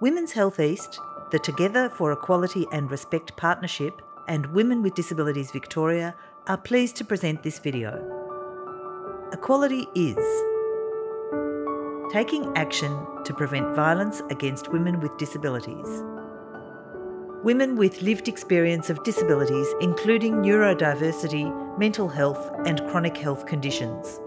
Women's Health East, the Together for Equality and Respect Partnership, and Women with Disabilities Victoria are pleased to present this video. Equality is taking action to prevent violence against women with disabilities. Women with lived experience of disabilities, including neurodiversity, mental health and chronic health conditions,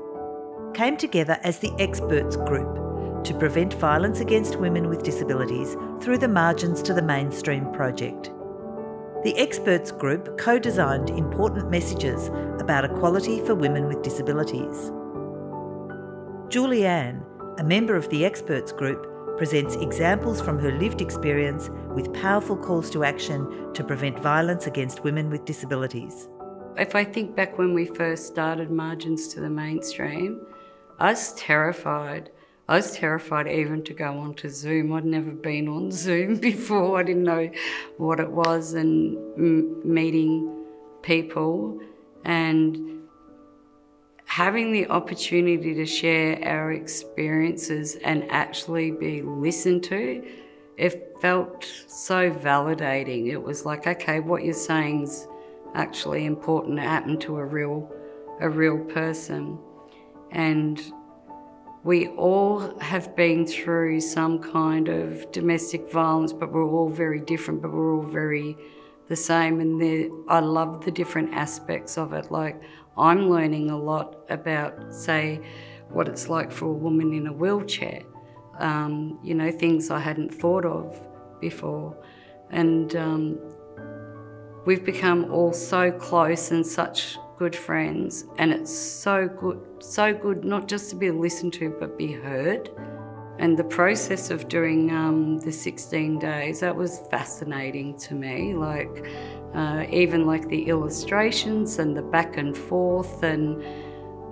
came together as the Experts Group to prevent violence against women with disabilities through the Margins to the Mainstream project. The Experts Group co-designed important messages about equality for women with disabilities. Julianne, a member of the Experts Group, presents examples from her lived experience with powerful calls to action to prevent violence against women with disabilities. If I think back when we first started Margins to the Mainstream, I was terrified. I was terrified even to go onto Zoom. I'd never been on Zoom before. I didn't know what it was, and meeting people and having the opportunity to share our experiences and actually be listened to, it felt so validating. It was like, okay, what you're saying's actually important. It happened to a real person. And we all have been through some kind of domestic violence, but we're all very different, but we're all very the same. And I love the different aspects of it. Like, I'm learning a lot about, say, what it's like for a woman in a wheelchair. You know, things I hadn't thought of before. And we've become all so close and such good friends, and it's so good not just to be listened to but be heard. And the process of doing the 16 days, that was fascinating to me. Like even like the illustrations and the back and forth, and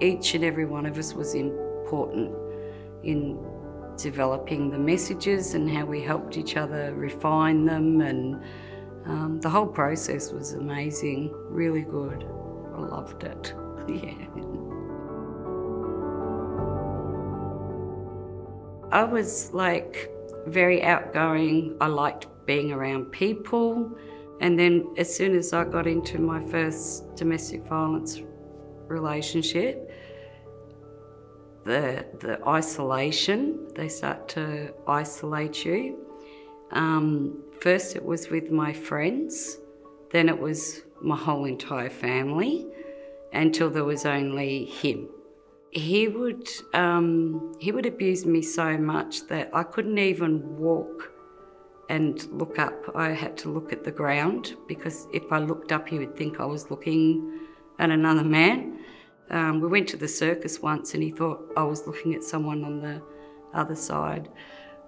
each and every one of us was important in developing the messages and how we helped each other refine them, and the whole process was amazing, really good. I loved it, yeah. I was like very outgoing. I liked being around people. And then as soon as I got into my first domestic violence relationship, the isolation, they start to isolate you. First it was with my friends, then it was my whole entire family, until there was only him. He would abuse me so much that I couldn't even walk and look up. I had to look at the ground, because if I looked up, he would think I was looking at another man. We went to the circus once and he thought I was looking at someone on the other side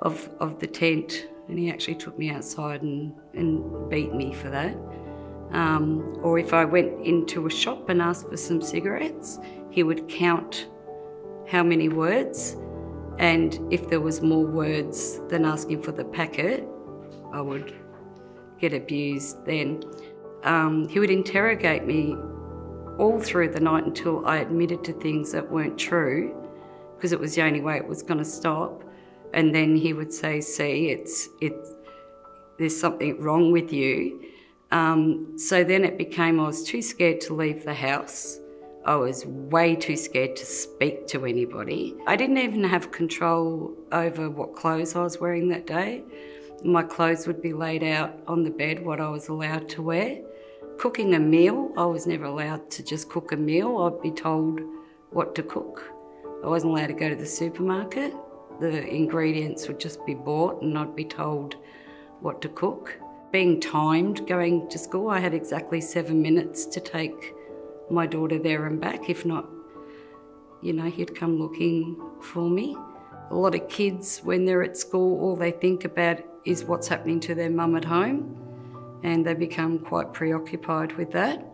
of the tent, and he actually took me outside and beat me for that. Or if I went into a shop and asked for some cigarettes, he would count how many words, and if there was more words than asking for the packet, I would get abused then. He would interrogate me all through the night until I admitted to things that weren't true, because it was the only way it was going to stop. And then he would say, see, there's something wrong with you. So then it became, I was too scared to leave the house. I was way too scared to speak to anybody. I didn't even have control over what clothes I was wearing that day. My clothes would be laid out on the bed, what I was allowed to wear. Cooking a meal, I was never allowed to just cook a meal. I'd be told what to cook. I wasn't allowed to go to the supermarket. The ingredients would just be bought and I'd be told what to cook. Being timed going to school, I had exactly 7 minutes to take my daughter there and back. If not, you know, he'd come looking for me. A lot of kids, when they're at school, all they think about is what's happening to their mum at home, and they become quite preoccupied with that.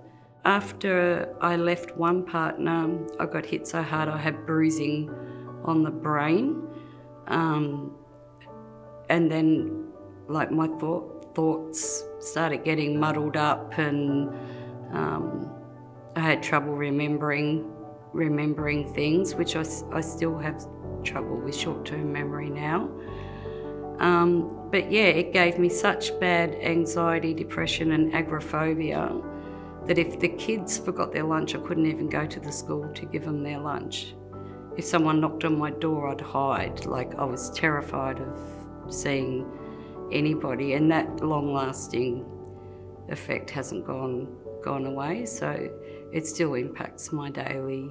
After I left one partner, I got hit so hard I had bruising on the brain. And then, like, my thoughts started getting muddled up, and I had trouble remembering things, which I still have trouble with short-term memory now. But yeah, it gave me such bad anxiety, depression and agoraphobia that if the kids forgot their lunch, I couldn't even go to the school to give them their lunch. If someone knocked on my door, I'd hide. Like, I was terrified of seeing anybody, and that long-lasting effect hasn't gone away, so it still impacts my daily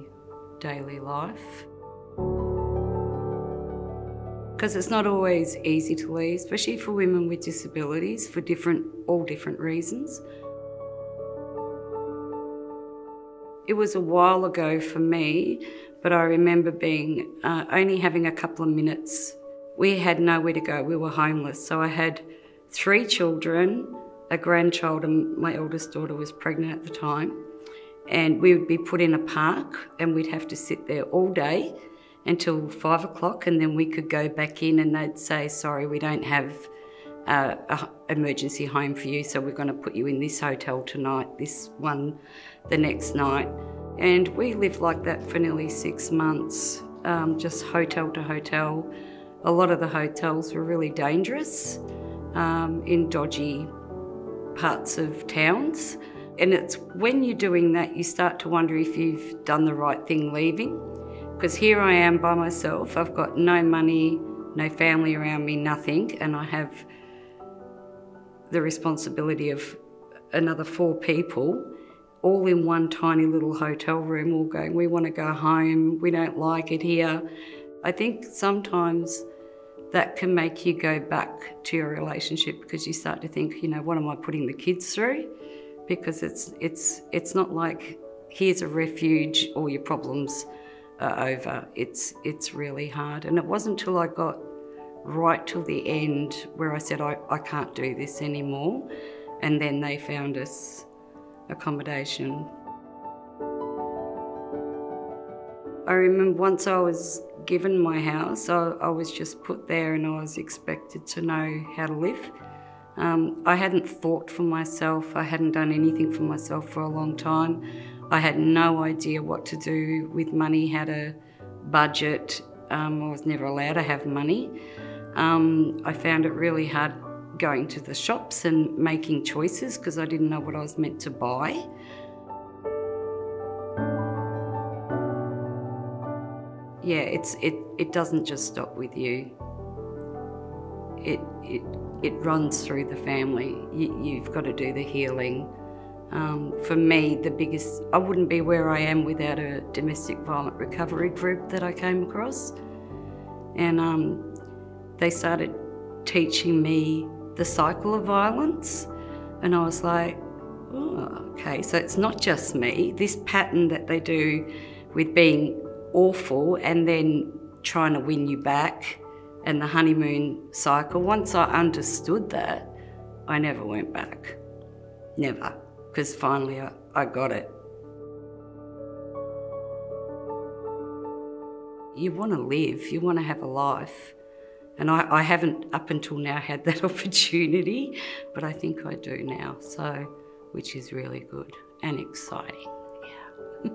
life. Because it's not always easy to leave, especially for women with disabilities, for all different reasons. It was a while ago for me, but I remember being only having a couple of minutes. We had nowhere to go, we were homeless. So I had 3 children, a grandchild, and my eldest daughter was pregnant at the time. And we would be put in a park and we'd have to sit there all day until 5 o'clock, and then we could go back in and they'd say, sorry, we don't have an emergency home for you, so we're going to put you in this hotel tonight, this one the next night. And we lived like that for nearly 6 months, just hotel to hotel. A lot of the hotels were really dangerous in dodgy parts of towns. And it's when you're doing that, you start to wonder if you've done the right thing leaving. Because here I am by myself, I've got no money, no family around me, nothing, and I have the responsibility of another 4 people, all in one tiny little hotel room, all going, we want to go home, we don't like it here. I think sometimes that can make you go back to your relationship, because you start to think, you know, what am I putting the kids through? Because it's not like, here's a refuge, all your problems are over. It's really hard. And it wasn't until I got right till the end where I said, I can't do this anymore. And then they found us accommodation. I remember once I was given my house, I was just put there and I was expected to know how to live. I hadn't thought for myself, I hadn't done anything for myself for a long time. I had no idea what to do with money, how to budget. I was never allowed to have money. I found it really hard going to the shops and making choices because I didn't know what I was meant to buy. Yeah, it doesn't just stop with you. It runs through the family. You've got to do the healing. For me, I wouldn't be where I am without a domestic violent recovery group that I came across. And they started teaching me the cycle of violence. And I was like, oh, okay, so it's not just me. This pattern that they do with being awful and then trying to win you back, and the honeymoon cycle, once I understood that, I never went back. Never. Because finally I got it. You want to live, you want to have a life. And I haven't up until now had that opportunity, but I think I do now, so, which is really good and exciting, yeah.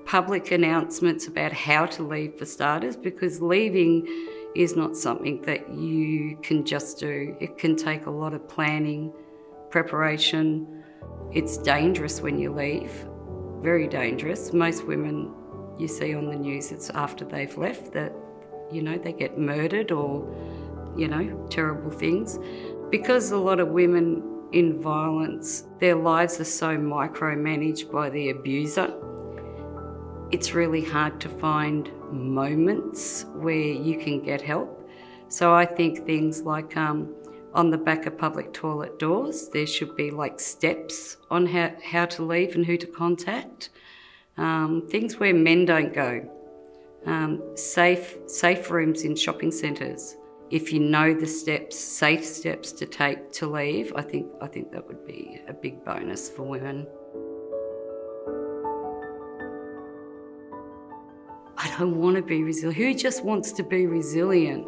Public announcements about how to leave for starters, because leaving is not something that you can just do. It can take a lot of planning, preparation. It's dangerous when you leave, very dangerous. Most women you see on the news, it's after they've left that, you know, they get murdered or, you know, terrible things. Because a lot of women in violence, their lives are so micromanaged by the abuser, it's really hard to find moments where you can get help. So I think things like on the back of public toilet doors, there should be like steps on how to leave and who to contact. Things where men don't go. Safe rooms in shopping centres. If you know the steps, safe steps to take to leave, I think that would be a big bonus for women. I don't want to be resilient. Who just wants to be resilient?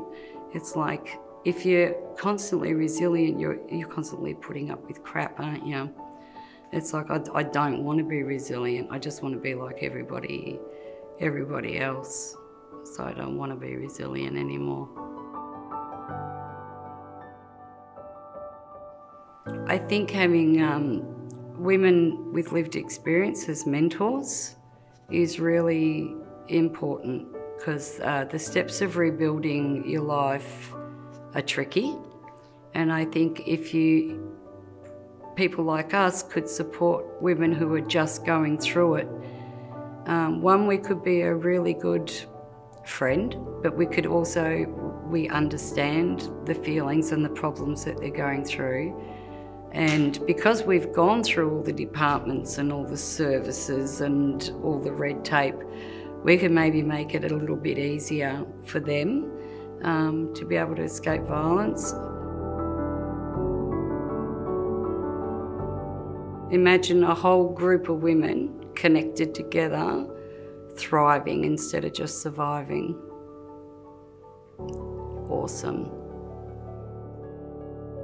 It's like, if you're constantly resilient, you're constantly putting up with crap, aren't you? It's like, I don't want to be resilient. I just want to be like everybody else. so I don't want to be resilient anymore. I think having women with lived experience as mentors is really important, because the steps of rebuilding your life are tricky, and I think if people like us could support women who are just going through it, we could be a really good friend, but we understand the feelings and the problems that they're going through. And because we've gone through all the departments and all the services and all the red tape, we can maybe make it a little bit easier for them to be able to escape violence. Imagine a whole group of women connected together, thriving instead of just surviving. Awesome.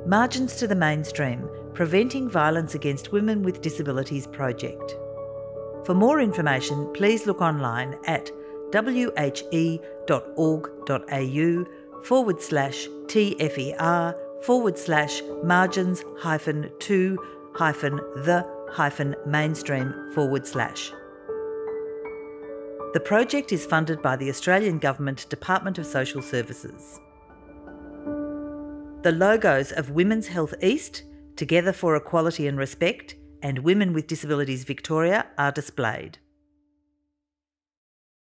Margins to the Mainstream, Preventing Violence Against Women with Disabilities project. For more information, please look online at whe.org.au/TFER/margins-2-the-mainstream/. The project is funded by the Australian Government Department of Social Services. The logos of Women's Health East, Together for Equality and Respect, and Women with Disabilities Victoria are displayed.